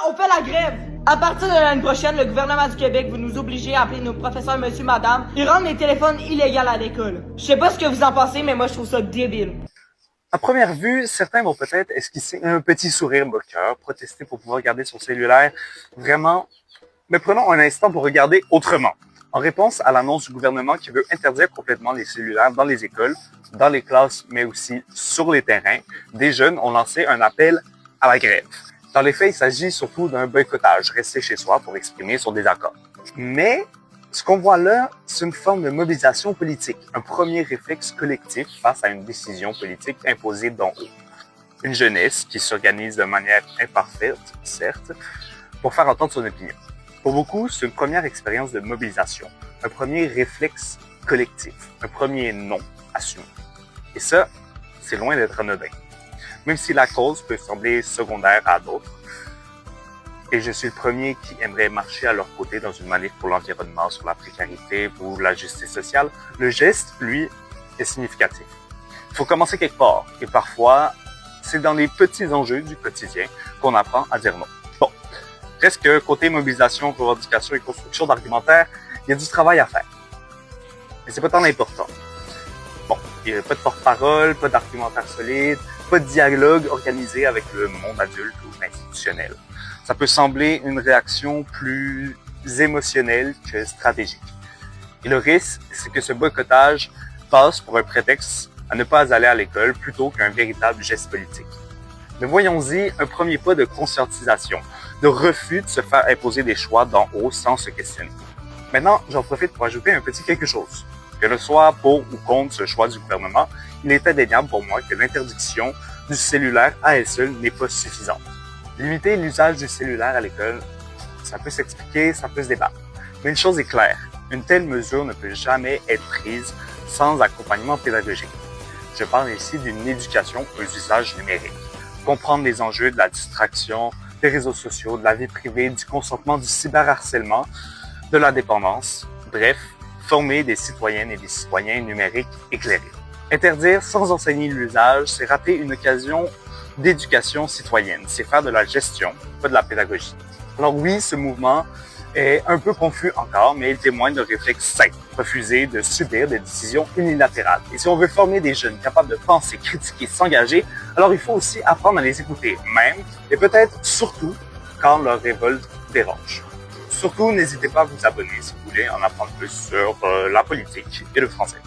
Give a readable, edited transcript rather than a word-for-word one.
on fait la grève. À partir de l'année prochaine, le gouvernement du Québec va nous obliger à appeler nos professeurs monsieur, madame et rendre les téléphones illégaux à l'école. Je sais pas ce que vous en pensez, mais moi je trouve ça débile. À première vue, certains vont peut-être esquisser un petit sourire moqueur, protester pour pouvoir garder son cellulaire. Vraiment, mais prenons un instant pour regarder autrement. En réponse à l'annonce du gouvernement qui veut interdire complètement les cellulaires dans les écoles, dans les classes, mais aussi sur les terrains, des jeunes ont lancé un appel à la grève. Dans les faits, il s'agit surtout d'un boycottage, rester chez soi pour exprimer son désaccord. Mais ce qu'on voit là, c'est une forme de mobilisation politique, un premier réflexe collectif face à une décision politique imposée d'en haut. Une jeunesse qui s'organise de manière imparfaite, certes, pour faire entendre son opinion. Pour beaucoup, c'est une première expérience de mobilisation, un premier réflexe collectif, un premier non assumé. Et ça, c'est loin d'être anodin. Même si la cause peut sembler secondaire à d'autres, et je suis le premier qui aimerait marcher à leur côté dans une manif pour l'environnement, sur la précarité ou la justice sociale, le geste, lui, est significatif. Il faut commencer quelque part, et parfois, c'est dans les petits enjeux du quotidien qu'on apprend à dire non. Bon, reste que côté mobilisation, revendication et construction d'argumentaire, il y a du travail à faire. Mais c'est pas tant important. Bon, il n'y a pas de porte-parole, pas d'argumentaire solide, pas de dialogue organisé avec le monde adulte ou institutionnel. Ça peut sembler une réaction plus émotionnelle que stratégique. Et le risque, c'est que ce boycottage passe pour un prétexte à ne pas aller à l'école plutôt qu'un véritable geste politique. Mais voyons-y un premier pas de conscientisation, de refus de se faire imposer des choix d'en haut sans se questionner. Maintenant, j'en profite pour ajouter un petit quelque chose. Que le soit pour ou contre ce choix du gouvernement, il est indéniable pour moi que l'interdiction du cellulaire à elle seule n'est pas suffisante. Limiter l'usage du cellulaire à l'école, ça peut s'expliquer, ça peut se débattre. Mais une chose est claire, une telle mesure ne peut jamais être prise sans accompagnement pédagogique. Je parle ici d'une éducation aux usages numériques. Comprendre les enjeux de la distraction, des réseaux sociaux, de la vie privée, du consentement, du cyberharcèlement, de la dépendance, bref, former des citoyennes et des citoyens numériques éclairés. Interdire sans enseigner l'usage, c'est rater une occasion d'éducation citoyenne. C'est faire de la gestion, pas de la pédagogie. Alors oui, ce mouvement est un peu confus encore, mais il témoigne de réflexes sains, refuser de subir des décisions unilatérales. Et si on veut former des jeunes capables de penser, critiquer, s'engager, alors il faut aussi apprendre à les écouter, même, et peut-être surtout, quand leur révolte dérange. Surtout, n'hésitez pas à vous abonner si vous voulez en apprendre plus sur la politique et le français.